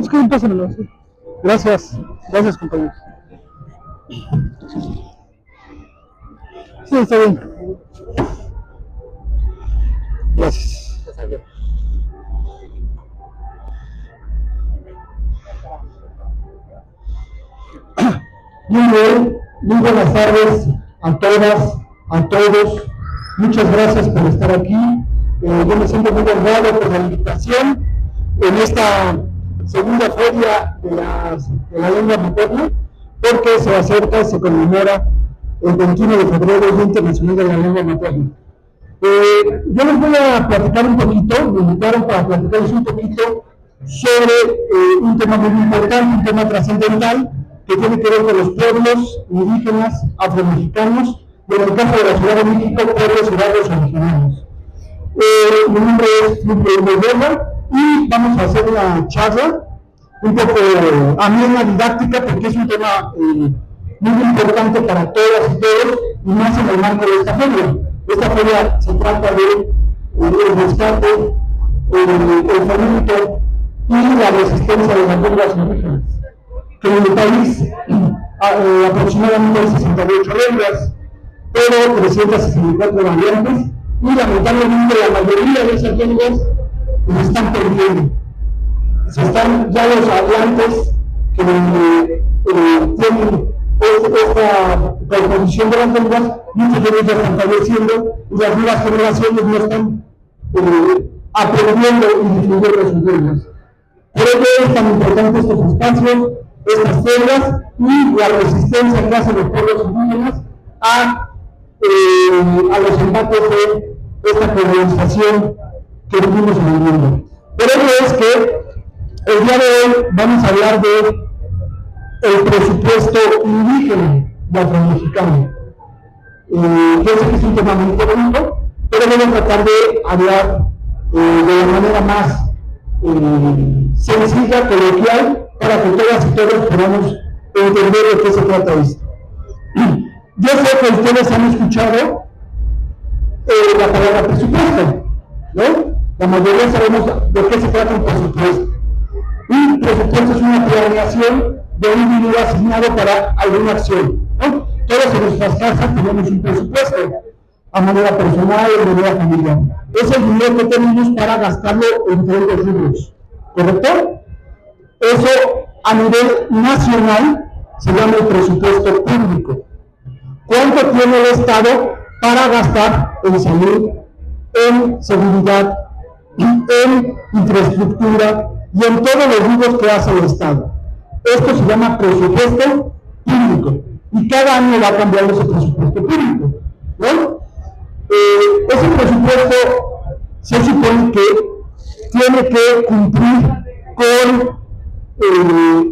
Es que pásamelo, sí. Gracias, gracias compañeros. Sí, está bien. Gracias. Muy bien, muy buenas tardes a todas, a todos. Muchas gracias por estar aquí. Yo me siento muy honrado por la invitación en esta segunda feria de la lengua materna, porque se acerca, se conmemora el 21 de febrero, el Día Internacional de la Lengua Materna. Yo les voy a platicar un poquito, me invitaron para platicarles un poquito sobre un tema muy importante, un tema trascendental, que tiene que ver con los pueblos indígenas afromexicanos, y en el caso de la Ciudad de México, pueblos y barrios originarios. Mi nombre es Lupe Medina y vamos a hacer una charla un poco amena, didáctica, porque es un tema muy importante para todas y todos, y más en el marco de esta feria. Esta feria se trata de el rescate, el fomento y la resistencia de las lenguas indígenas, que en el país aproximadamente hay 68 lenguas, pero 364 variantes, y lamentablemente la mayoría de esas lenguas se están perdiendo. Ya los hablantes que tienen esta composición de las lenguas, muchos de ellos ya están falleciendo y las nuevas generaciones no están aprendiendo y difuyendo sus lenguas. Por ello es tan importante estos espacios, estas ferias y la resistencia que hacen los pueblos indígenas a los embates de esta colonización que vivimos en el mundo. Por ello es que el día de hoy vamos a hablar de el presupuesto indígena de afromexicano. Yo sé que es un tema muy técnico, pero voy a tratar de hablar de la manera más sencilla, coloquial, para que todas y todos podamos entender de qué se trata esto. Yo sé que ustedes han escuchado la palabra presupuesto, ¿no? La mayoría sabemos de qué se trata un presupuesto. Un presupuesto es una planeación de un dinero asignado para alguna acción, ¿no? Todos en nuestras casas tenemos un presupuesto, a manera personal o de manera familiar. Es el dinero que tenemos para gastarlo en diferentes rubros, ¿correcto? Eso a nivel nacional se llama el presupuesto público. ¿Cuánto tiene el Estado para gastar en salud, en seguridad, en infraestructura y en todos los rubros que hace el Estado? Esto se llama presupuesto público y cada año va cambiando ese presupuesto público, ¿no? Ese presupuesto se supone que tiene que cumplir con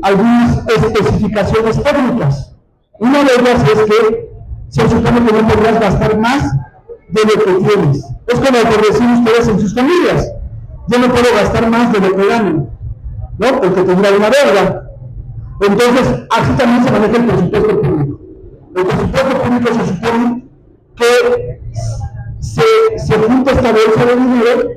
algunas especificaciones técnicas. Una de ellas es que se supone que no podrás gastar más de lo que tienes. Es como lo que decían ustedes en sus familias. Yo no puedo gastar más de lo que ganan, ¿no? Porque tendrá una deuda. Entonces, así también se maneja el presupuesto público. El presupuesto público se supone que se junta esta bolsa de dinero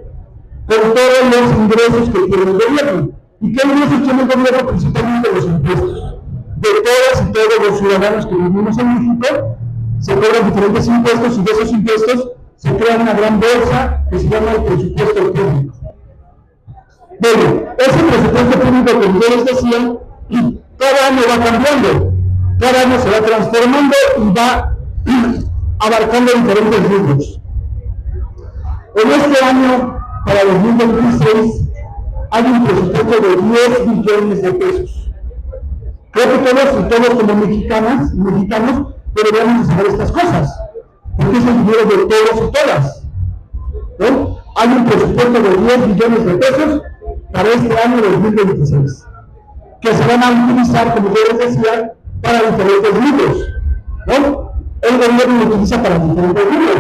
con todos los ingresos que tiene el gobierno. ¿Y qué ingresos tiene el gobierno? Principalmente los impuestos. De todas y todos los ciudadanos que vivimos en México, se cobran diferentes impuestos y de esos impuestos se crea una gran bolsa que se llama el presupuesto público. Bueno, ese presupuesto público, como yo les decía, cada año va cambiando, cada año se va transformando y va abarcando diferentes rubros. En este año, para 2026, hay un presupuesto de 10 billones de pesos. Creo que todos como mexicanos deberíamos saber estas cosas, porque es el dinero de todos y todas, ¿no? Hay un presupuesto de 10 billones de pesos para este año 2026, que se van a utilizar, como yo les decía, para diferentes rubros, ¿no? El gobierno lo utiliza para diferentes rubros,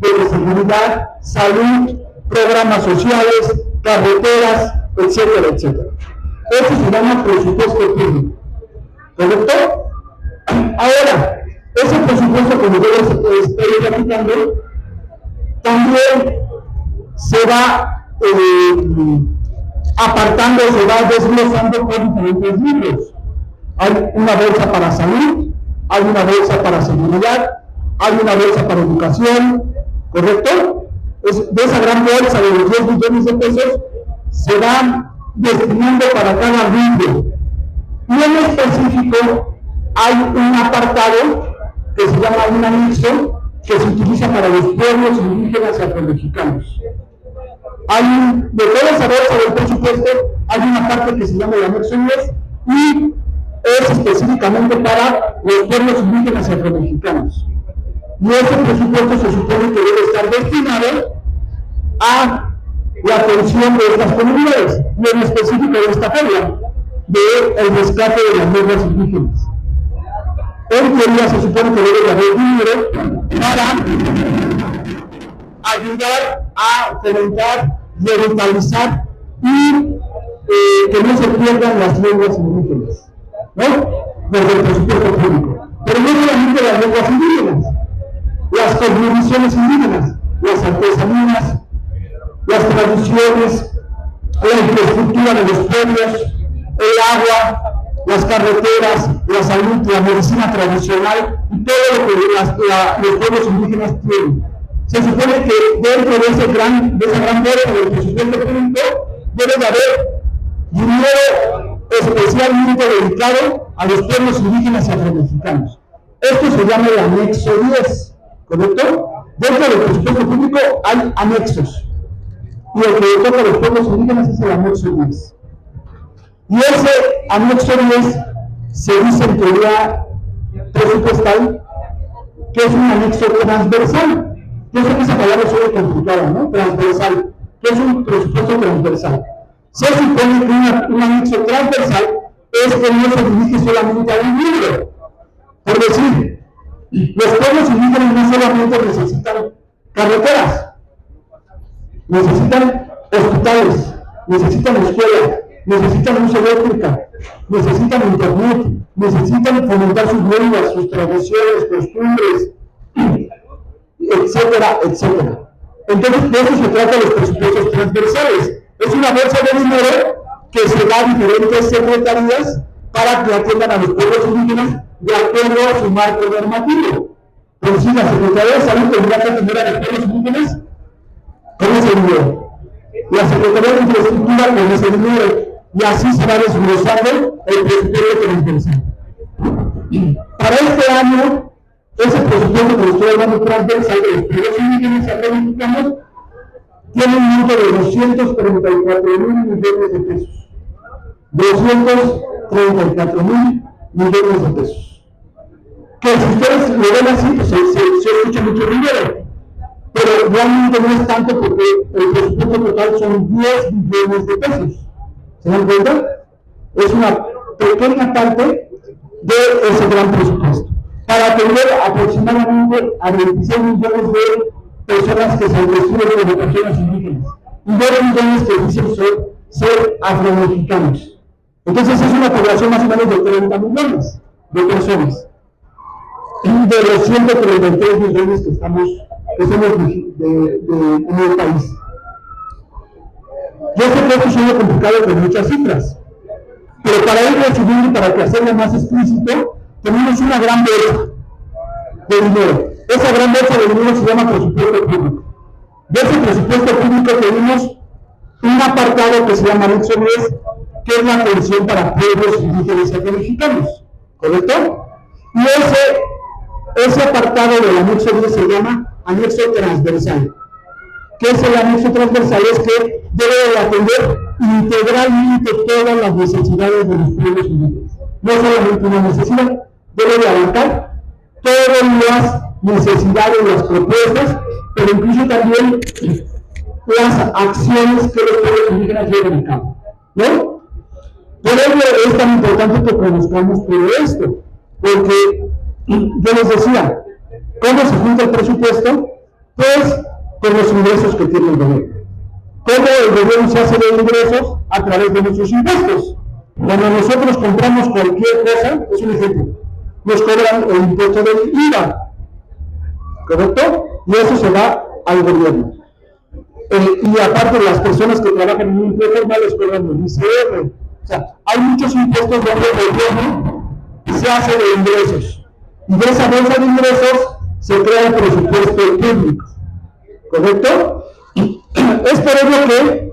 de seguridad, salud, programas sociales, carreteras, etcétera, etcétera. Eso se llama presupuesto público, ¿correcto? Ahora, ese presupuesto, como yo les estoy platicando, también se va apartando, se va desglosando por diferentes libros. Hay una bolsa para salud, hay una bolsa para seguridad, hay una bolsa para educación, ¿correcto? De esa gran bolsa de los 10 billones de pesos se van destinando para cada rubro. Y en específico hay un apartado que se llama un anexo que se utiliza para los pueblos indígenas y afromexicanos. De toda esa bolsa del presupuesto hay una parte que se llama el anexo 10 y es específicamente para los pueblos indígenas y afromexicanos. Y ese presupuesto se supone que debe estar destinado a la atención de estas comunidades, y en específico de esta feria, del rescate de las lenguas indígenas. En teoría se supone que debe haber dinero para ayudar a fomentar, revitalizar y que no se pierdan las lenguas indígenas, ¿no? Desde el presupuesto público. Pero no solamente las lenguas indígenas, las cosmovisiones indígenas, las artesanías, las tradiciones, la infraestructura de los pueblos, el agua, las carreteras, la salud, la medicina tradicional y todo lo que los pueblos indígenas tienen. Se supone que dentro de esa gran bolsa del presupuesto público debe de haber dinero especialmente dedicado a los pueblos indígenas y afromexicanos. Esto se llama el anexo 10, ¿correcto? Dentro del presupuesto público hay anexos. Y el que le toca a los pueblos indígenas es el anexo 10. Y ese anexo 10 se dice en teoría presupuestal que es un anexo transversal. Yo sé que esa palabra es muy complicada, ¿no? Transversal, que es un presupuesto transversal. Se supone que un anexo transversal es que no se dirige solamente a un libro. Por decir, los pueblos indígenas no solamente necesitan carreteras, necesitan hospitales, necesitan escuelas, necesitan luz eléctrica, necesitan internet, necesitan fomentar sus lenguas, sus tradiciones, costumbres, etcétera, etcétera. Entonces, de eso se trata los presupuestos transversales. Es una bolsa de dinero que se da a diferentes secretarías para que atiendan a los pueblos indígenas de acuerdo a su marco normativo. Por decir, la Secretaría de Salud tendrá que atender a los pueblos indígenas con ese dinero. La Secretaría de Infraestructura con ese dinero. Y así se va desglosando el presupuesto transversal. Para este año, ese presupuesto que estoy hablando transversal de los pueblos indígenas y afromexicanos tiene un monto de 234,000 millones de pesos. 234,000 millones de pesos. Que si ustedes lo ven así, pues se escucha mucho dinero. Pero realmente no es tanto porque el presupuesto total son 10 billones de pesos. ¿Se dan cuenta? Es una pequeña parte de ese gran presupuesto. Para atender aproximadamente a 26 millones de personas que se describen como personas indígenas y 2 millones que dicen ser afromexicanos. Entonces es una población más o menos de 30 millones de personas. Y de los 133 millones que somos en el país. Yo sé que esto suena complicado con muchas cifras, pero para ir resumiendo y para que hacerlo más explícito, tenemos una gran bolsa de dinero. Esa gran bolsa de dinero se llama presupuesto público. De ese presupuesto público tenemos un apartado que se llama anexo 10, que es la atención para pueblos indígenas y afromexicanos, ¿correcto? Y ese apartado del anexo 10 se llama anexo transversal. ¿Qué es el anexo transversal? Es que debe de atender integralmente todas las necesidades de los pueblos indígenas. No solamente una necesidad, debe de abarcar todas las necesidades, las propuestas, pero incluso también las acciones que los pueblos indígenas llevan a cabo, ¿no? Por ello es tan importante que conozcamos todo esto, porque yo les decía, ¿cómo se junta el presupuesto? Pues con los ingresos que tiene el gobierno. ¿Cómo el gobierno se hace de ingresos? A través de nuestros impuestos. Cuando nosotros compramos cualquier cosa, es un ejemplo, nos cobran el impuesto del IVA, ¿correcto? Y eso se va al gobierno. Y aparte las personas que trabajan en un empleo formal les cobran el ICR. O sea, hay muchos impuestos donde el gobierno se hace de ingresos. Y de esa bolsa de ingresos se crea el presupuesto público. ¿Correcto? Es por ello que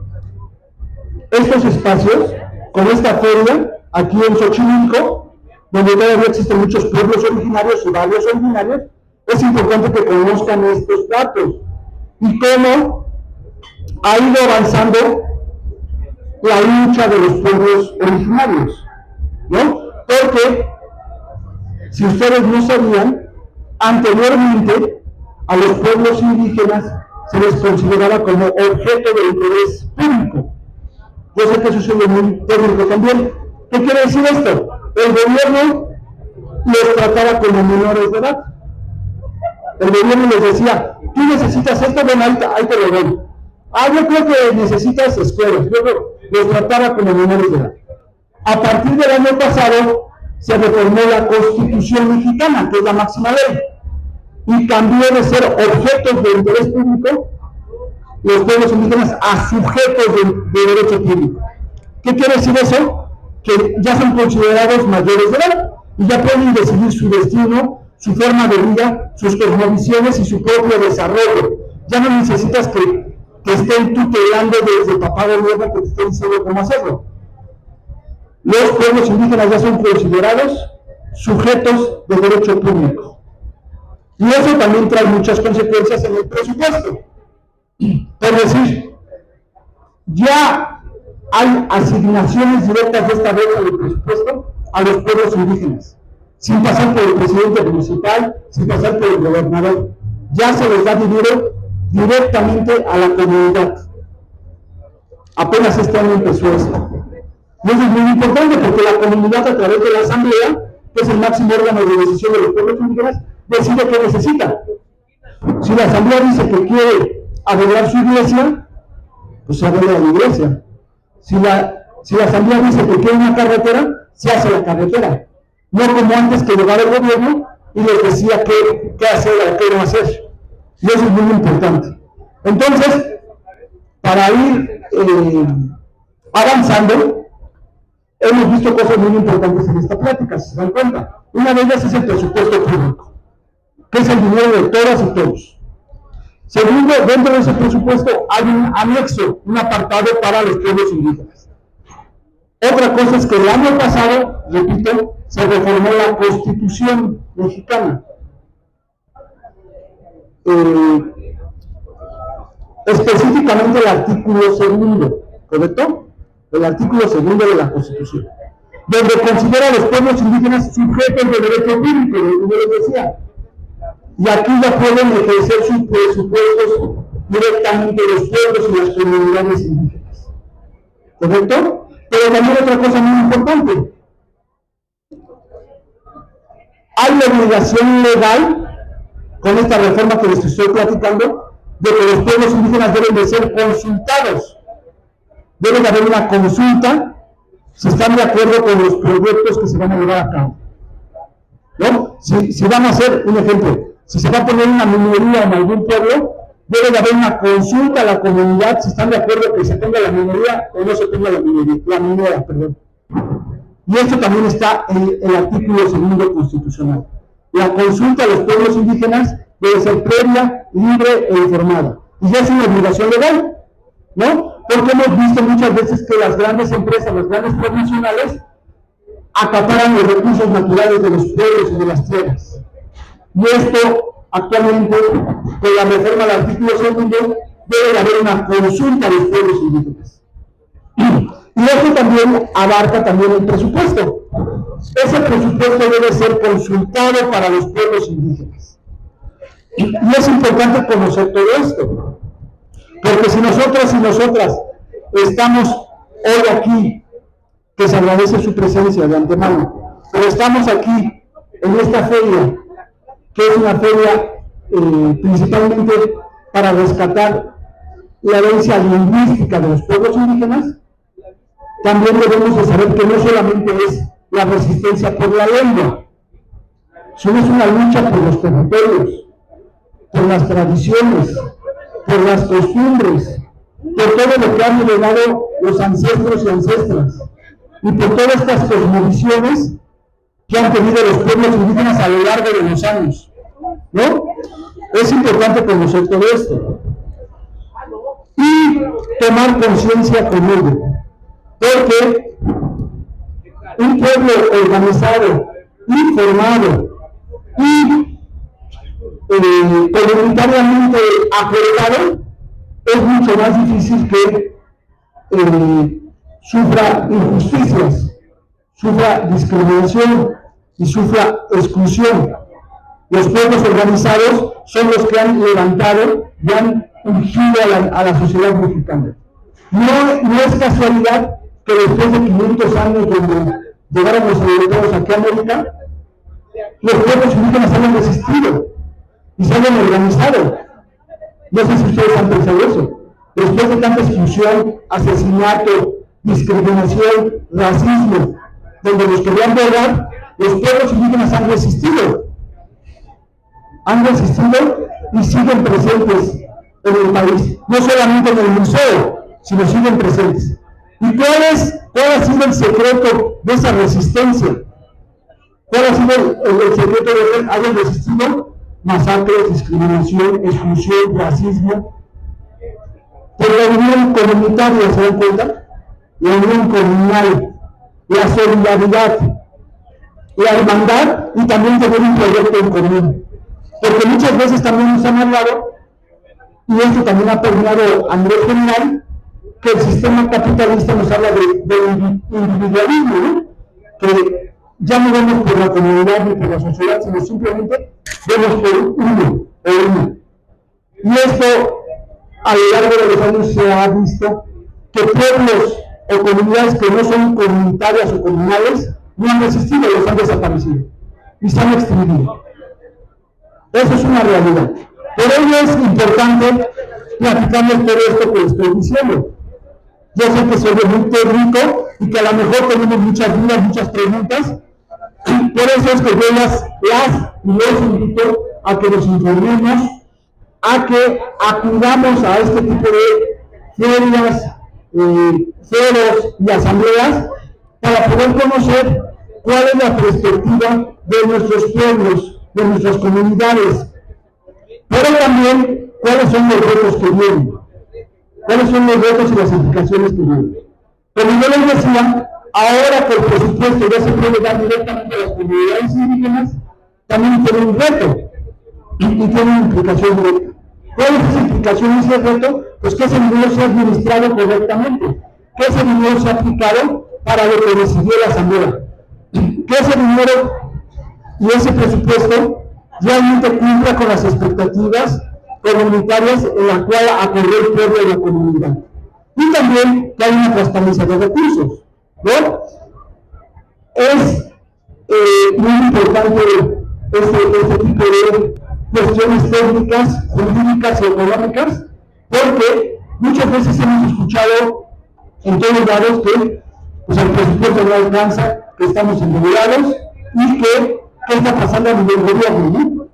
estos espacios, como esta feria, aquí en Xochimilco, donde todavía existen muchos pueblos originarios y barrios originarios, es importante que conozcan estos datos y cómo ha ido avanzando la lucha de los pueblos originarios, ¿no? Porque, si ustedes no sabían, anteriormente a los pueblos indígenas se les consideraba como objeto de interés público. Yo sé que eso es muy técnico también. ¿Qué quiere decir esto? El gobierno los trataba como menores de edad. El gobierno les decía, tú necesitas esto, bueno, ahí te lo doy. Yo creo que necesitas escuelas. Luego los trataba como menores de edad. A partir del año pasado se reformó la Constitución mexicana, que es la máxima ley, y cambió de ser objetos de interés público los pueblos indígenas a sujetos de derecho público. ¿Qué quiere decir eso? Que ya son considerados mayores de edad y ya pueden decidir su destino, su forma de vida, sus cosmovisiones y su propio desarrollo. Ya no necesitas que estén tutelando desde papá de gobierno que te estén diciendo cómo hacerlo. Los pueblos indígenas ya son considerados sujetos de derecho público. Y eso también trae muchas consecuencias en el presupuesto. Es decir, ya hay asignaciones directas de esta bolsa de presupuesto a los pueblos indígenas, sin pasar por el presidente municipal, sin pasar por el gobernador. Ya se les da dinero directamente a la comunidad. Apenas este año empezó esto. Y eso es muy importante porque la comunidad, a través de la asamblea, que es el máximo órgano de decisión de los pueblos indígenas, decide qué necesita. Si la asamblea dice que quiere arreglar su iglesia, pues se arregla la iglesia. Si la asamblea dice que quiere una carretera, se hace la carretera. No como antes, que llegaba el gobierno y les decía qué hacer o qué no hacer. Y eso es muy importante. Entonces, para ir avanzando, hemos visto cosas muy importantes en esta plática, si se dan cuenta. Una de ellas es el presupuesto público, que es el dinero de todas y todos. Segundo, dentro de ese presupuesto hay un anexo, un apartado para los pueblos indígenas. Otra cosa es que el año pasado, repito, se reformó la Constitución mexicana. Específicamente el artículo 2, ¿correcto? El artículo 2 de la Constitución, donde considera a los pueblos indígenas sujetos de derecho público, como les decía. Y aquí ya pueden ejercer sus presupuestos directamente los pueblos y las comunidades indígenas. ¿Correcto? Pero también otra cosa muy importante. Hay la obligación legal, con esta reforma que les estoy platicando, de que los pueblos indígenas deben de ser consultados. Debe de haber una consulta si están de acuerdo con los proyectos que se van a llevar a cabo. ¿No? Si van a hacer, un ejemplo, si se va a poner una minería en algún pueblo, debe de haber una consulta a la comunidad si están de acuerdo que se tenga la minería o no se tenga la minera, perdón. Y esto también está en el artículo 2 constitucional. La consulta a los pueblos indígenas debe ser previa, libre e informada. Y ya es una obligación legal, ¿no? Porque hemos visto muchas veces que las grandes empresas, las grandes transnacionales, acaparan los recursos naturales de los pueblos y de las tierras. Y esto, actualmente, con la reforma del artículo 2, debe de haber una consulta a los pueblos indígenas. Y esto también abarca también el presupuesto. Ese presupuesto debe ser consultado para los pueblos indígenas. Y es importante conocer todo esto. Porque si nosotros y nosotras estamos hoy aquí, que se agradece su presencia de antemano, pero estamos aquí en esta feria, que es una feria principalmente para rescatar la herencia lingüística de los pueblos indígenas, también debemos de saber que no solamente es la resistencia por la lengua, sino es una lucha por los territorios, por las tradiciones, por las costumbres, por todo lo que han heredado los ancestros y ancestras, y por todas estas cosmovisiones que han tenido los pueblos indígenas a lo largo de los años, ¿no? Es importante conocer todo esto y tomar conciencia con ello, porque un pueblo organizado, informado y comunitariamente acordado es mucho más difícil que sufra injusticias, sufra discriminación y sufra exclusión. Los pueblos organizados son los que han levantado y han ungido a la sociedad mexicana. No es casualidad que después de 500 años donde llegaron los europeos aquí a América, los pueblos indígenas se han resistido y se han organizado. No sé si ustedes han pensado eso. Después de tanta exclusión, asesinato, discriminación, racismo, donde los querían violar, los pueblos indígenas han resistido y siguen presentes en el país, no solamente en el museo, sino siguen presentes. ¿Y cuál ha sido el secreto de esa resistencia? ¿Cuál ha sido el secreto de que hayan resistido? Masacres, discriminación, exclusión, racismo. Por la unión comunitaria, ¿se dan cuenta? La unión comunal, la solidaridad, la hermandad y también tener un proyecto en común. Porque muchas veces también nos han hablado, y esto también ha permeado a nivel general, que el sistema capitalista nos habla de individualismo, ¿no? Que ya no vemos por la comunidad ni por la sociedad, sino simplemente vemos por uno o uno. Y esto, a lo largo de los años, se ha visto que pueblos o comunidades que no son comunitarias o comunales no han resistido, los han desaparecido y se han extinguido. Eso es una realidad. Por ello es importante platicarles todo esto que les estoy diciendo. Yo sé que soy muy técnico y que a lo mejor tenemos muchas dudas, muchas preguntas. Por eso es que yo les invito a que nos informemos, a que acudamos a este tipo de ferias, foros y asambleas para poder conocer cuál es la perspectiva de nuestros pueblos, de nuestras comunidades, pero también cuáles son los retos que vienen, cuáles son los retos y las implicaciones que vienen. Como yo les decía, ahora que el presupuesto ya se puede dar directamente a las comunidades indígenas, también tiene un reto y tiene una implicación directa. ¿Cuál es esa implicación y ese reto? Pues que ese dinero sea administrado correctamente, que ese dinero sea aplicado para lo que decidió la asamblea, que ese dinero y ese presupuesto realmente cumpla con las expectativas comunitarias en la cual acordó el pueblo y la comunidad. Y también que hay una transparencia de recursos, ¿no? Es muy importante este tipo de cuestiones técnicas, jurídicas y económicas, porque muchas veces hemos escuchado en todos lados que pues, el presupuesto no alcanza, que estamos endeudados y que qué está pasando a nivel gobierno, ¿no?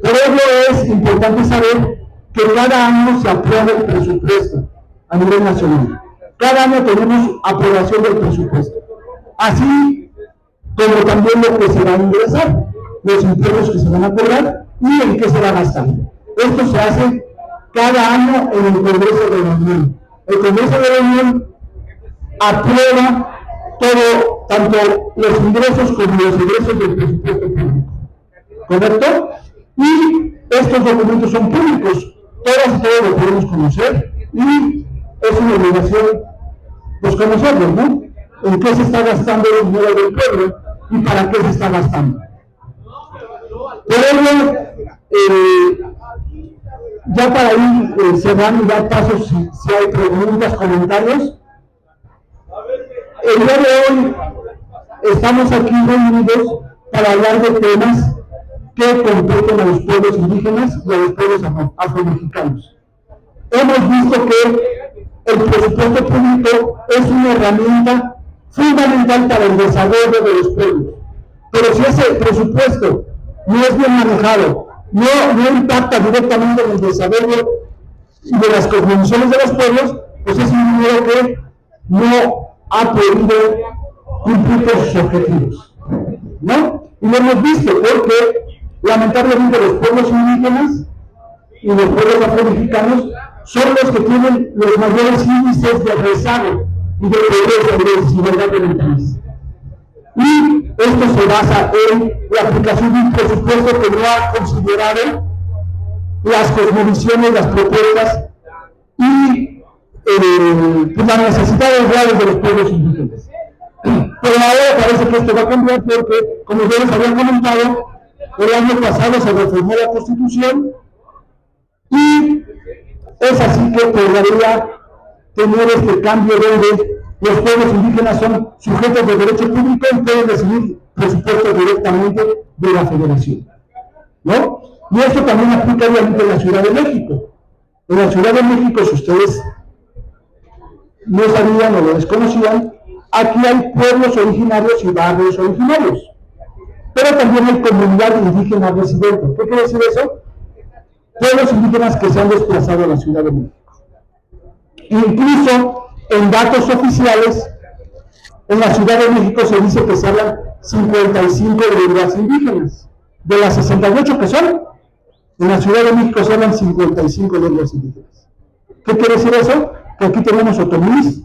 Por ello es importante saber que cada año se aprueba el presupuesto a nivel nacional. Cada año tenemos aprobación del presupuesto. Así como también lo que se va a ingresar, los impuestos que se van a cobrar y en qué se va a gastar. Esto se hace cada año en el Congreso de la Unión. El Congreso de la Unión aprueba todo, tanto los ingresos como los egresos del presupuesto público. ¿Correcto? Y estos documentos son públicos, todos lo podemos conocer y es una obligación pues conocerlos, ¿no? En qué se está gastando el dinero del pueblo y para qué se está gastando. Por ello, ya para ir cerrando y dar pasos si hay preguntas, comentarios. El día de hoy estamos aquí reunidos para hablar de temas que competen a los pueblos indígenas y a los pueblos afromexicanos. Hemos visto que el presupuesto público es una herramienta fundamental para el desarrollo de los pueblos. Pero si ese presupuesto no es bien manejado, no impacta directamente en el desarrollo de las cosmovisiones de los pueblos, pues es un dinero que no ha podido cumplir con sus objetivos, ¿no? Y lo hemos visto porque lamentablemente los pueblos indígenas y los pueblos afromexicanos son los que tienen los mayores índices de rezago y de pobreza y de desigualdad en el país. Y esto se basa en la aplicación de un presupuesto que no ha considerado las cosmovisiones, las propuestas y las necesidades reales de los pueblos indígenas. Pero ahora parece que esto va a cambiar porque, como ya les había comentado, el año pasado se reformó la Constitución y es así que podría tener este cambio donde los pueblos indígenas son sujetos de derecho público y pueden recibir presupuestos directamente de la Federación, ¿no? Y esto también aplica obviamente en la Ciudad de México. En la Ciudad de México, si ustedes no sabían o lo desconocían, aquí hay pueblos originarios y barrios originarios, pero también hay comunidad indígena residente. ¿Qué quiere decir eso? Pueblos indígenas que se han desplazado a la Ciudad de México. Incluso en datos oficiales, en la Ciudad de México se dice que se hablan 55 lenguas indígenas. De las 68 que son, en la Ciudad de México se hablan 55 lenguas indígenas. ¿Qué quiere decir eso? Que aquí tenemos otomís,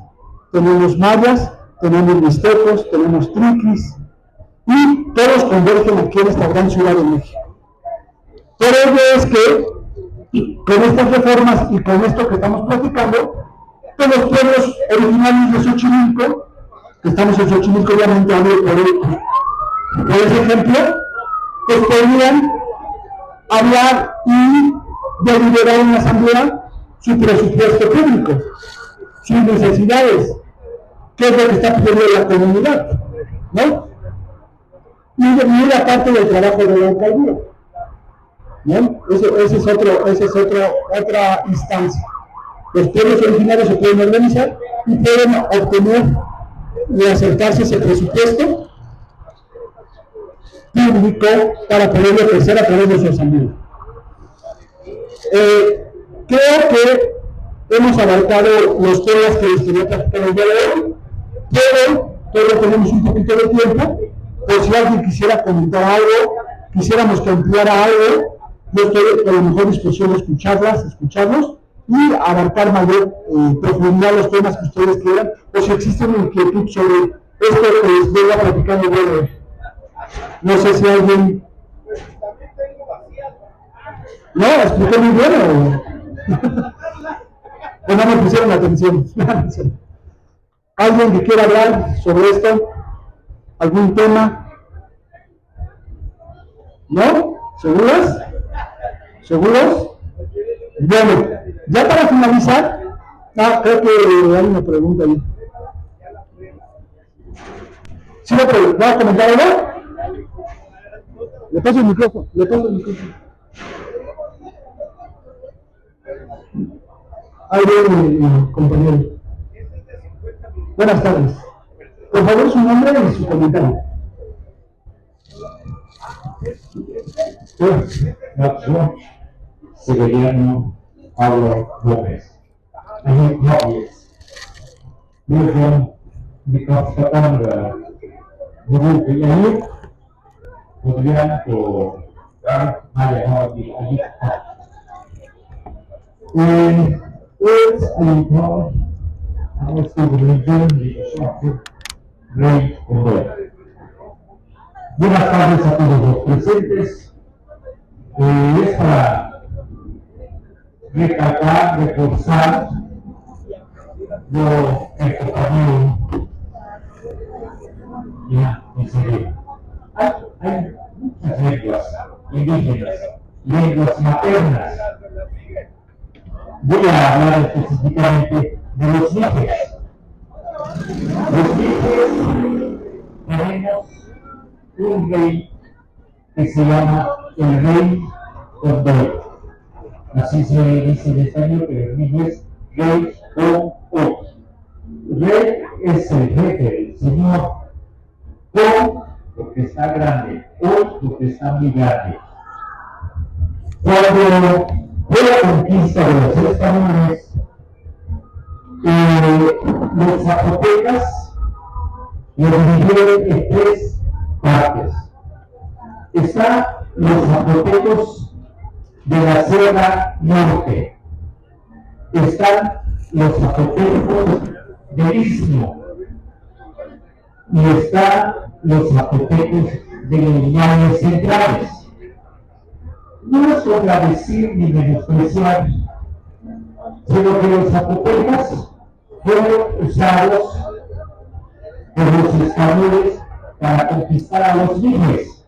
tenemos mayas, tenemos mixtecos, tenemos triquis, y todos convergen aquí en esta gran Ciudad de México. Por ello es que, con estas reformas y con esto que estamos platicando, pues los pueblos originarios de Xochimilco, que estamos en Xochimilco, obviamente hablo por ese ejemplo, pues podrían hablar y deliberar en la asamblea su presupuesto público, sus necesidades, qué es lo que está pidiendo la comunidad, ¿no? Y la parte del trabajo de la alcaldía, ¿no? Esa es otra instancia. Los pueblos originarios se pueden organizar y pueden obtener y acercarse a ese presupuesto público para poderlo ofrecer a través de su asamblea. Creo que hemos abarcado los temas que les quería platicar el día de hoy, pero todavía tenemos un poquito de tiempo, por si alguien quisiera comentar algo, quisiéramos que ampliara algo, yo estoy con la mejor disposición de escucharlos y abarcar mayor profundidad los temas que ustedes quieran, o si existe una inquietud sobre esto que les voy a platicar el día de hoy. No sé si alguien... No, expliqué muy bien o no me pusieron atención. ¿Alguien que quiera hablar sobre esto? ¿Algún tema? ¿No? ¿Seguras? ¿Seguros? Bueno, ya para finalizar, creo que hay una pregunta ahí. ¿Sí va a comentar algo? Le paso el micrófono. Ahí viene, compañero. Buenas tardes. Por favor, su nombre y su comentario. Yo, Severiano Pablo López. I have hobbies. Museum dikatakan guru penyanyi, kemudian ada hobi adik. Words I know, I was the religion, the great word. Buenas tardes a todos los presentes. Es para recalcar, reforzar lo que el compañero ya enseñó. Hay muchas lenguas indígenas, lenguas maternas. Voy a hablar específicamente de los nígenas. Los nígenas tenemos un rey que se llama el rey Condor. Así se dice en español, pero en inglés rey o. Rey es el jefe, el señor. O porque está grande, o porque está muy grande. Cuando fue la conquista de los españoles, los zapotecas lo dividieron en tres partes. Están los zapotecos de la Sierra Norte, están los zapotecos del Istmo y están los zapotecos de los llanos centrales. No es contradecir ni menospreciar, sino que los zapotecas fueron usados por los españoles para conquistar a los libres.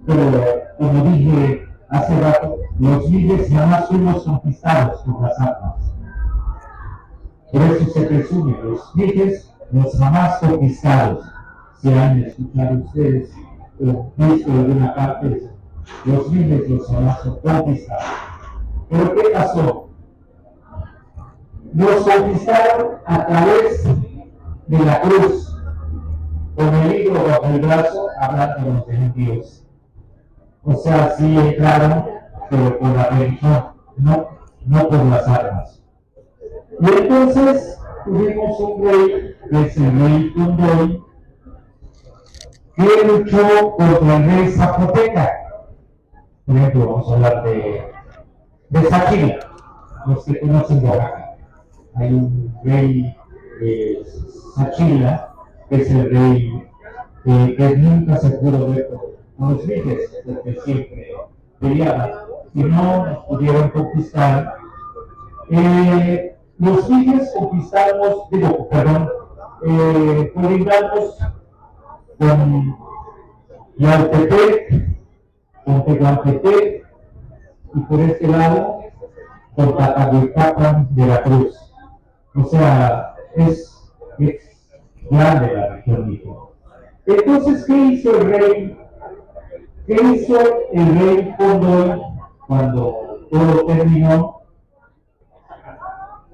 Pero, como dije hace rato, los libres jamás fuimos conquistados por las armas. Por eso se presume, los libres los jamás conquistados. Si han escuchado ustedes o visto de alguna parte eso, los libres los jamás conquistados. ¿Pero qué pasó? Nos conquistaron a través de la cruz, con el libro bajo el brazo, hablándonos de un Dios. O sea, sí entraron, pero por la religión, no por las armas. Y entonces tuvimos un rey, que es el rey Tondoy, que luchó contra el rey Zapoteca. Por ejemplo, vamos a hablar de Zaquila, los que conocen Oaxaca. Hay un rey Zaquila, que es el rey que nunca se pudo ver con los libres, porque siempre peleaban y no nos pudieron conquistar. Los libres conquistamos, colindamos con Yautepec, con Tehuantepec y por este lado con Tatahuicapan de la Cruz. O sea, es grande la región, dijo. Entonces, ¿qué hizo el rey? ¿Qué hizo el rey Tondoy cuando todo terminó?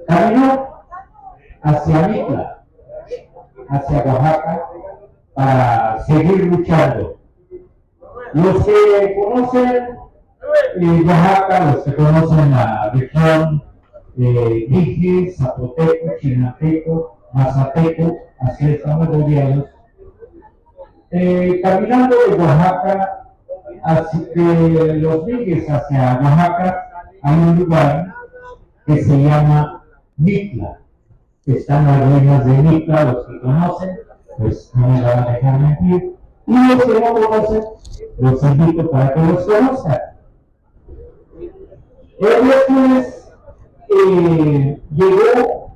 Caminó hacia Mitla, hacia Oaxaca, para seguir luchando. Los que conocen Oaxaca, los que conocen la región Mije, Zapoteco, Chinateco, Mazateco, así estamos rodeados. Caminando de Oaxaca, de los Mijes hacia Oaxaca, hay un lugar que se llama Mitla. Están las ruinas de Mitla, los que conocen, pues no me van a dejar mentir. Y los que no conocen, los invito para que los conozcan. Después llegó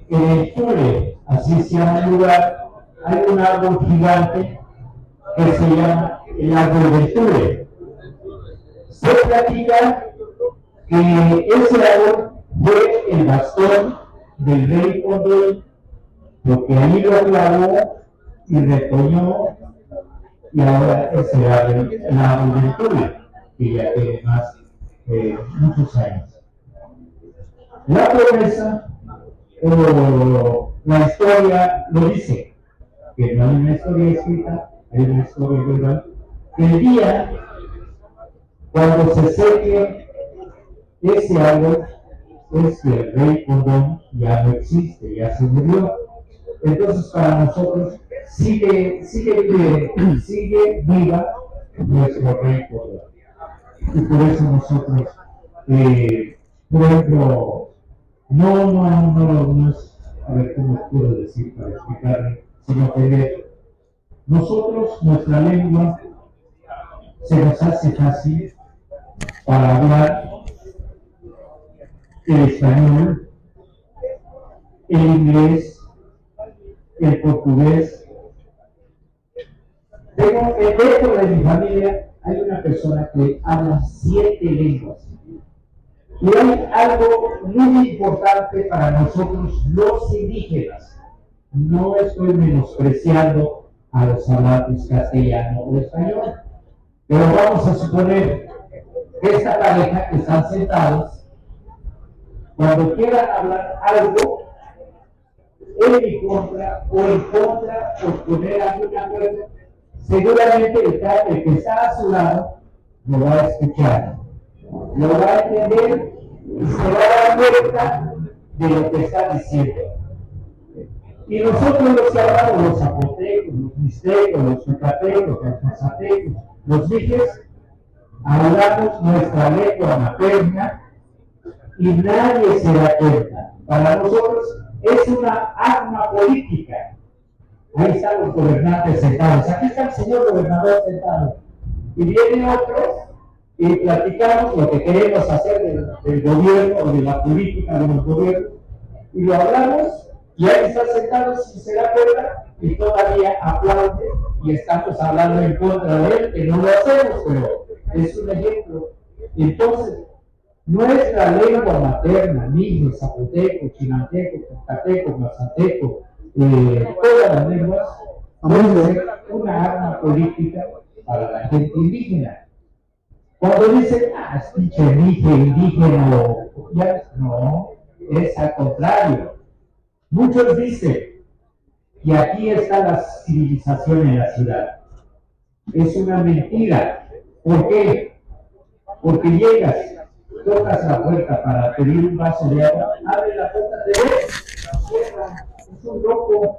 en el Tule, así se llama el lugar, hay un árbol gigante que se llama el árbol del Tule. Se platica que ese árbol fue el bastón del rey Tondoy, porque ahí lo clavó y retoñó, y ahora es el árbol del Tule, que ya tiene más muchos años. La promesa, la historia lo dice, que no hay una historia escrita, hay una historia verbal, que el día cuando se seque ese árbol es que el rey Tondoy ya no existe, ya se murió. Entonces para nosotros sigue viva nuestro rey Tondoy. Y por eso nosotros, por ejemplo, no es, a ver cómo puedo decir para explicarle, sino que nosotros, nuestra lengua, se nos hace fácil para hablar el español, el inglés, el portugués. Dentro de mi familia hay una persona que habla 7 lenguas. Y hay algo muy importante para nosotros los indígenas. No estoy menospreciando a los hablantes castellano o español, pero vamos a suponer que esta pareja que están sentados, cuando quieran hablar algo en mi contra o en contra o poner algún acuerdo, seguramente el que está a su lado lo va a escuchar, lo va a entender y se va a dar cuenta de lo que está diciendo. Y nosotros los que hablamos, los zapotecos, los mixtecos, los yucatecos, los mazatecos, los mijes, hablamos nuestra lengua materna y nadie se da cuenta. Para nosotros es una arma política. Ahí están los gobernantes sentados. Aquí está el señor gobernador sentado. Y viene otro y platicamos lo que queremos hacer del gobierno o de la política de los gobiernos. Y lo hablamos y ahí está sentado sin se da cuenta y todavía aplaude y estamos hablando en contra de él, que no lo hacemos, pero es un ejemplo. Entonces, nuestra lengua materna, mijo, zapoteco, chinanteco, yucateco, mazateco, todas las lenguas, puede ser una arma política para la gente indígena. Cuando dicen, es pinche indígena, ya, no, es al contrario. Muchos dicen que aquí está la civilización en la ciudad. Es una mentira. ¿Por qué? Porque llegas, tocas la puerta para pedir un vaso de agua, abre la puerta, te ves, cierra, es un loco.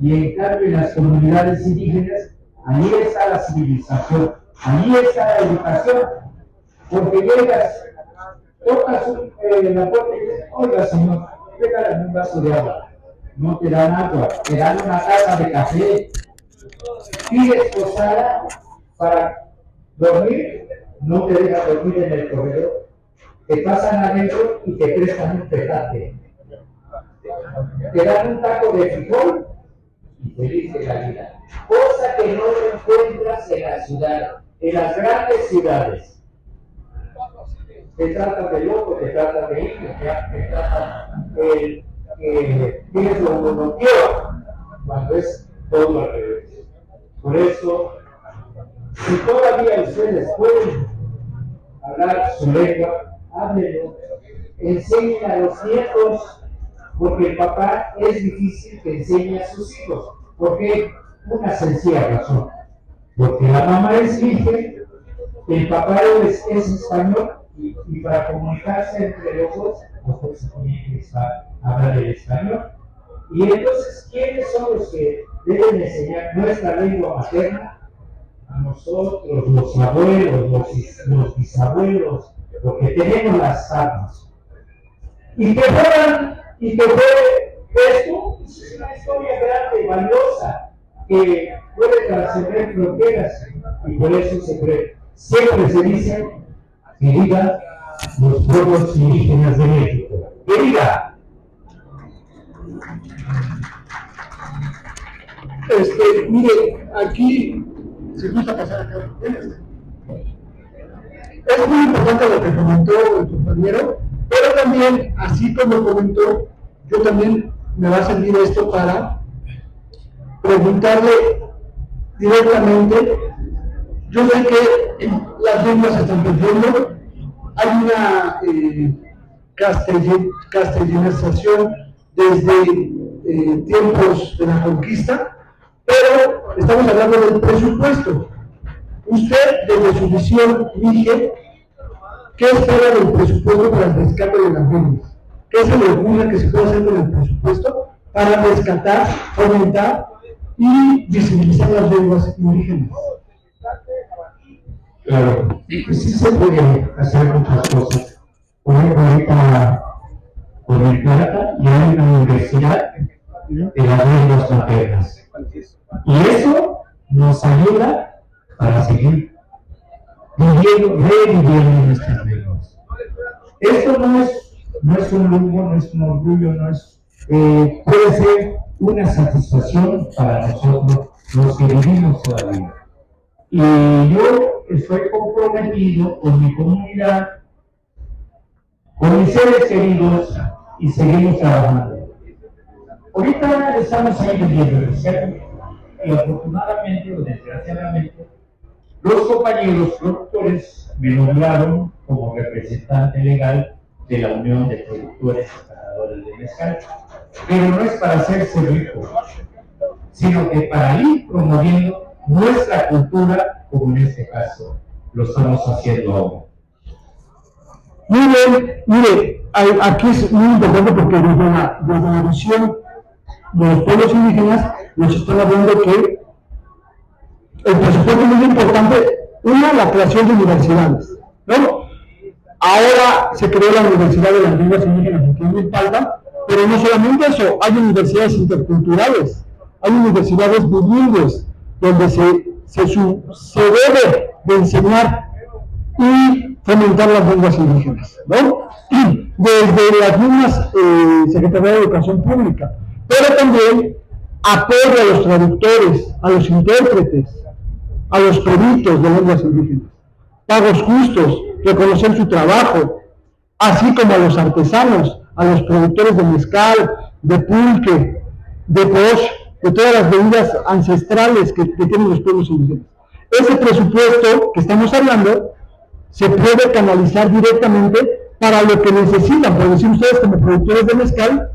Y en cambio en las comunidades indígenas, ahí está la civilización, ahí está la educación, porque llegas, tocas la puerta y dices, oiga señor, regálame un vaso de agua. No te dan agua, te dan una taza de café. Pides posada para dormir, no te dejan dormir en el corredor. Te pasan adentro y te prestan un petate. Te dan un taco de frijol y feliz de la vida. Cosa que no encuentras en la ciudad, en las grandes ciudades. Te tratan de loco, te tratan de indio, te tratan que tienes lo monoteó, cuando es todo al revés. Por eso, si todavía ustedes pueden hablar su lengua, háblenlo, enseñen a los nietos, porque el papá es difícil que enseñe a sus hijos. ¿Por qué? Una sencilla razón. Porque la mamá es virgen, el papá es español, y para comunicarse entre los dos, pues tienen que hablar el español. Y entonces, ¿quiénes son los que deben enseñar nuestra lengua materna? A nosotros, los abuelos, los bisabuelos, porque tenemos las armas. Y que fue esto, es una historia grande, valiosa, que puede trascender fronteras, y por eso siempre se dice que viva los pueblos indígenas de México. ¡Que viva! Mire, aquí, si gusta pasar acá, es muy importante lo que comentó el compañero, pero también, así como comentó, yo también me va a servir esto para preguntarle directamente. Yo sé que las lenguas se están perdiendo, hay una castellanización desde tiempos de la conquista, pero estamos hablando del presupuesto. Usted, desde su visión, dije, ¿qué espera del presupuesto para el rescate de las lenguas? ¿Qué se le ocurre que se puede hacer con el presupuesto para rescatar, fomentar y visibilizar las lenguas indígenas? Claro, sí se puede hacer muchas cosas. Por ejemplo, ahorita con el plata y hay una universidad de las lenguas maternas. Y eso nos ayuda para seguir reviviendo nuestras lenguas. Esto no es un lujo, no es un orgullo, puede ser una satisfacción para nosotros, los que vivimos todavía. Y yo estoy comprometido con mi comunidad, con mis seres queridos, y seguimos trabajando. Ahorita estamos ahí viviendo, ¿cierto? Y afortunadamente o desgraciadamente, los compañeros productores me nombraron como representante legal de la Unión de Productores y Ganadores de Mezcal. Pero no es para hacerse rico, sino que para ir promoviendo nuestra cultura, como en este caso lo estamos haciendo ahora. Muy bien, mire, aquí es muy importante porque desde la visión de los pueblos indígenas nos están hablando que el presupuesto es muy importante. Una, la creación de universidades, ¿no? Ahora se creó la Universidad de las Lenguas Indígenas aquí en Milpalta, pero no solamente eso, hay universidades interculturales, hay universidades bilingües, donde se debe de enseñar y fomentar las lenguas indígenas, ¿no? Desde las mismas Secretaría de Educación Pública, pero también apoyo a los traductores, a los intérpretes, a los peritos de lenguas indígenas, pagos justos, reconocer su trabajo, así como a los artesanos, a los productores de mezcal, de pulque, de posh, de todas las bebidas ancestrales que tienen los pueblos indígenas. Ese presupuesto que estamos hablando se puede canalizar directamente para lo que necesitan, por decir ustedes como productores de mezcal,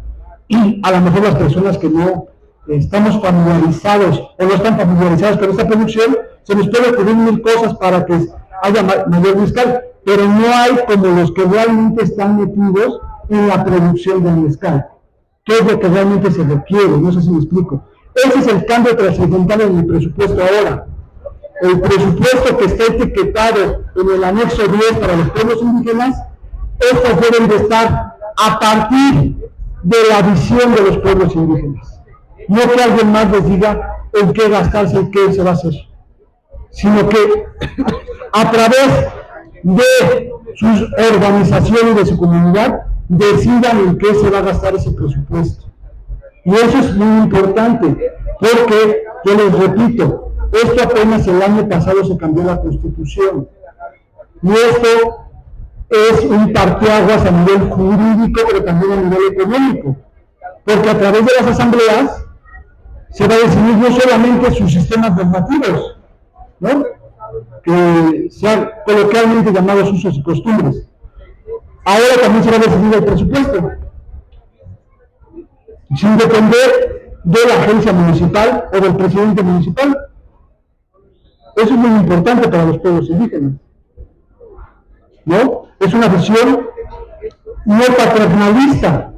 y a lo mejor las personas que no estamos familiarizados o no están familiarizados con esta producción, se les puede pedir mil cosas para que haya mayor mezcal, pero no hay como los que realmente están metidos en la producción del mezcal, que es lo que realmente se requiere, no sé si me explico. Ese es el cambio trascendental en el presupuesto ahora. El presupuesto que está etiquetado en el anexo 10 para los pueblos indígenas, estos deben de estar a partir de la visión de los pueblos indígenas. No que alguien más les diga en qué gastarse y qué se va a hacer, sino que a través de sus organizaciones y de su comunidad decidan en qué se va a gastar ese presupuesto. Y eso es muy importante, porque, yo les repito, esto apenas el año pasado se cambió la Constitución. Y esto es un parteaguas a nivel jurídico, pero también a nivel económico. Porque a través de las asambleas se va a decidir no solamente sus sistemas normativos, ¿no?, que sean coloquialmente llamados usos y costumbres. Ahora también se va a decidir el presupuesto, sin depender de la agencia municipal o del presidente municipal. Eso es muy importante para los pueblos indígenas, ¿no? Es una visión no paternalista,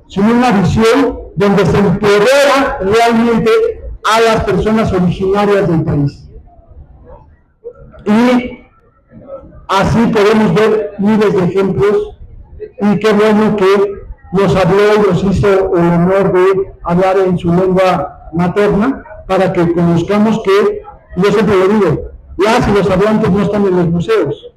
sino una visión donde se empodera realmente a las personas originarias del país. Y así podemos ver miles de ejemplos, y qué bueno que nos habló y nos hizo el honor de hablar en su lengua materna, para que conozcamos que, yo siempre lo digo, las y los hablantes no están en los museos,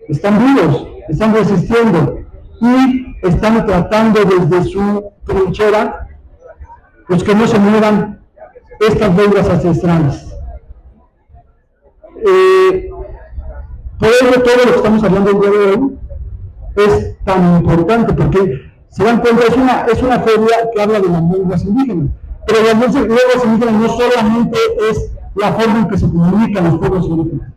están vivos, están resistiendo y están tratando desde su trinchera, pues que no se muevan estas lenguas ancestrales. Por ello, todo lo que estamos hablando el día de hoy es tan importante, porque se dan cuenta, es una feria que habla de las lenguas indígenas, pero las lenguas indígenas no solamente es la forma en que se comunican los pueblos indígenas,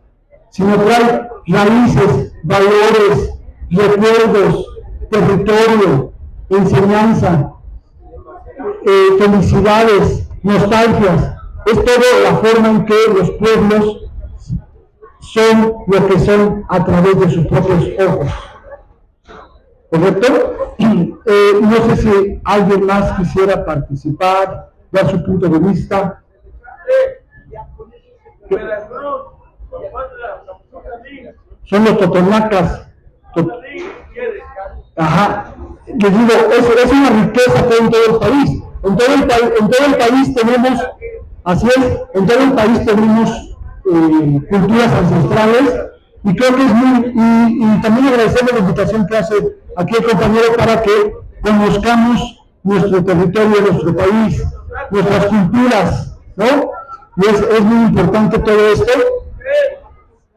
sino trae raíces, valores, recuerdos, territorio, enseñanza, felicidades, nostalgias. Es toda la forma en que los pueblos son lo que son a través de sus propios ojos. ¿Correcto? No sé si alguien más quisiera participar, dar su punto de vista. Son los totonacas. Ajá. Les digo, es una riqueza que hay en todo el país. En todo el país tenemos, así es, en todo el país tenemos culturas ancestrales, y creo que es muy, y también agradecemos la invitación que hace aquí el compañero para que conozcamos nuestro territorio, nuestro país, nuestras culturas, ¿no? Y es muy importante todo esto.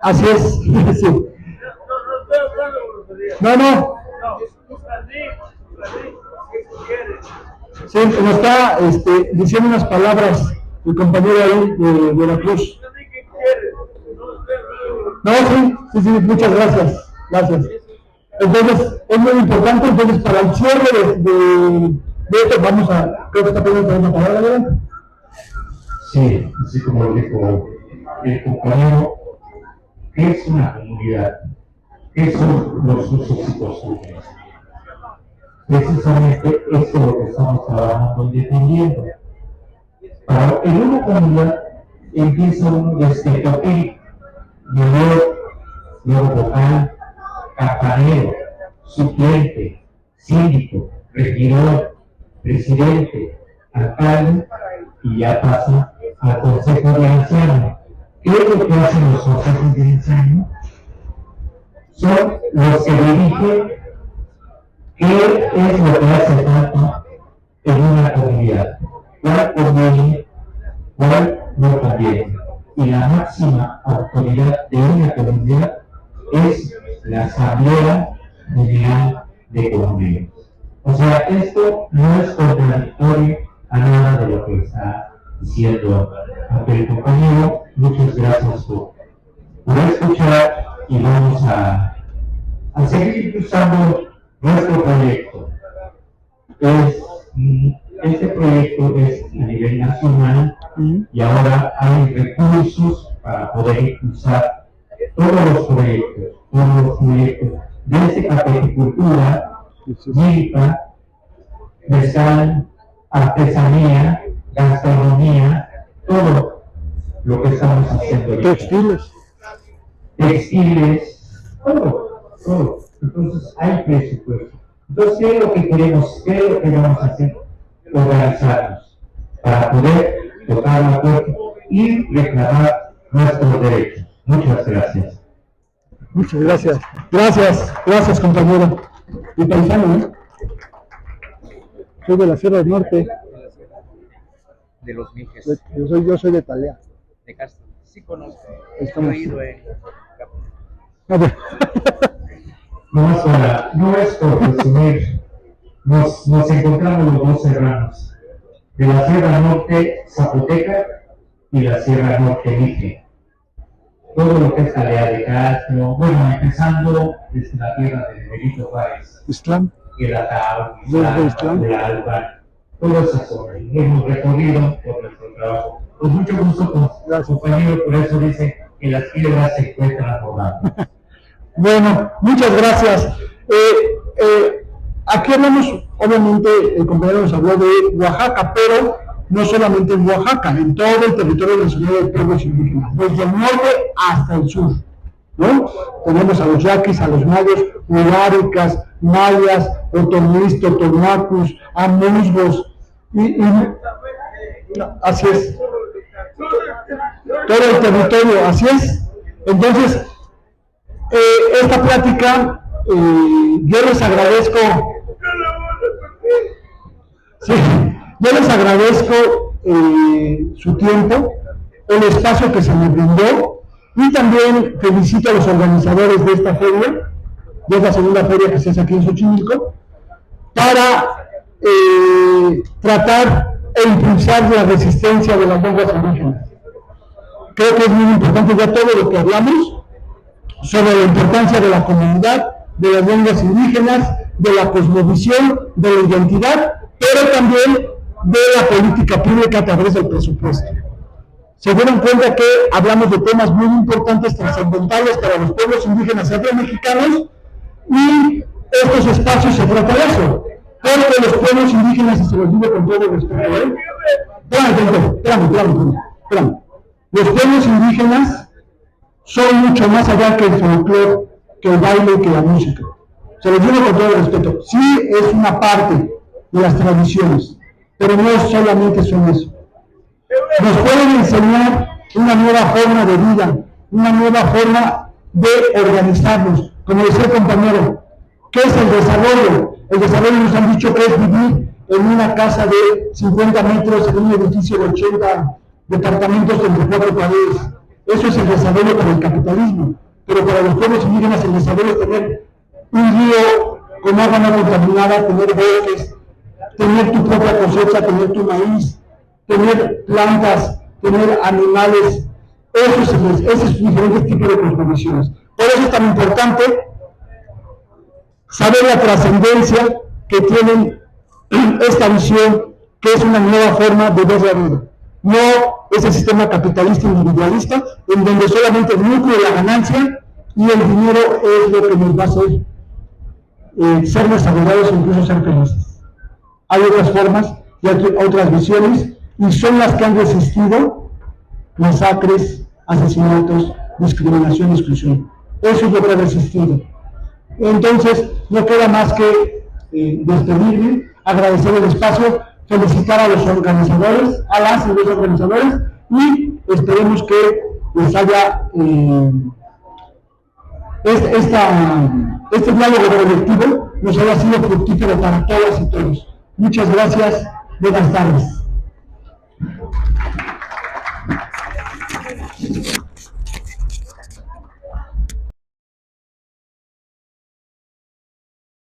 Así es. Sí. No. Sí, nos está diciendo unas palabras el compañero ahí de la Cruz. No, sí, muchas gracias. Entonces, es muy importante. Entonces, para el cierre de esto, vamos a, creo que está pidiendo una palabra, ¿verdad? Sí, así como lo dijo el compañero, ¿qué es una comunidad? ¿Qué son los usos y costumbres? Precisamente esto es lo que estamos trabajando y defendiendo. en una comunidad empieza uno desde papel, luego vocal, campanero, suplente, síndico, regidor, presidente, alcalde, y ya pasa al consejo de ancianos. ¿Qué es lo que hacen los consejos de ancianos? Son los que dirigen qué es lo que hace falta en una comunidad, cuál conviene, cuál no conviene. Y la máxima autoridad de una comunidad es la Asamblea General de Comunidades. O sea, esto no es contradictorio a nada de lo que está diciendo aquel compañero. Muchas gracias por escuchar y vamos a seguir impulsando nuestro proyecto. Este proyecto es a nivel nacional y ahora hay recursos para poder impulsar todos los proyectos, desde caficultura, milpa, pescal, artesanía, gastronomía, todo lo que estamos haciendo ahorita. Textiles, todo. Entonces hay presupuesto. Entonces, ¿qué es lo que queremos? ¿Qué es lo que vamos a hacer? Organizarnos para poder tocar la puerta y reclamar nuestros derechos. Muchas gracias. Muchas gracias. Gracias compañero. Y paisano, ¿eh? Soy de la Sierra del Norte. De los Mijes. Yo soy de Talea. De Castro. Sí conozco. Estamos... He ido en... No es por presumir, nos encontramos los dos serranos, de la Sierra Norte Zapoteca y la Sierra Norte Mije. Todo lo que es Talea de Castro, bueno, empezando desde la tierra de Benito Juárez, el Atao, la Alba, toda esa zona. Hemos recorrido por nuestro trabajo. Con mucho gusto, compañero, por eso dice que las piedras se encuentran rodando. Bueno, muchas gracias. Aquí hablamos, obviamente, el compañero nos habló de Oaxaca, pero no solamente en Oaxaca, en todo el territorio nacional de pueblos indígenas, desde el norte hasta el sur, ¿no? Tenemos a los yaquis, a los mayos, uráricas, mayas, otomís, totonacus, amuzgos, así es. Todo el territorio, así es. Entonces, esta plática, yo les agradezco, su tiempo, el espacio que se me brindó, y también felicito a los organizadores de esta feria, de esta segunda feria que se hace aquí en Xochimilco, para tratar e impulsar la resistencia de las lenguas indígenas. Creo que es muy importante ya todo lo que hablamos sobre la importancia de la comunidad, de las lenguas indígenas, de la cosmovisión, de la identidad, pero también de la política pública a través del presupuesto. Se dieron cuenta que hablamos de temas muy importantes, trascendentales para los pueblos indígenas afromexicanos, y estos espacios se trata de eso, porque los pueblos indígenas, y se los digo con todo respeto, espérame. Los pueblos indígenas son mucho más allá que el folclore, que el baile, que la música. Se los digo con todo respeto. Sí es una parte de las tradiciones, pero no solamente son eso. Nos pueden enseñar una nueva forma de vida, una nueva forma de organizarnos. Como decía el compañero, ¿qué es el desarrollo? El desarrollo nos han dicho que es vivir en una casa de 50 metros, en un edificio de 80 departamentos entre 4 paredes. Eso es el desarrollo para el capitalismo. Pero para los pueblos indígenas el desarrollo es tener un río con agua no contaminada, tener bosques, tener tu propia cosecha, tener tu maíz, tener plantas, tener animales. Esos diferentes tipos de cosmovisiones. Por eso es tan importante saber la trascendencia que tienen esta visión, que es una nueva forma de ver la vida. No ese sistema capitalista individualista, en donde solamente el núcleo de la ganancia y el dinero es lo que nos va a hacer ser desarrollados e incluso ser felices. Hay otras formas y hay otras visiones y son las que han resistido masacres, asesinatos, discriminación y exclusión. Eso es lo que ha resistido. Entonces, no queda más que despedirme, agradecer el espacio, felicitar a los organizadores, a las y los organizadores, y esperemos que les haya este diálogo colectivo nos haya sido fructífero para todas y todos. Muchas gracias, buenas tardes.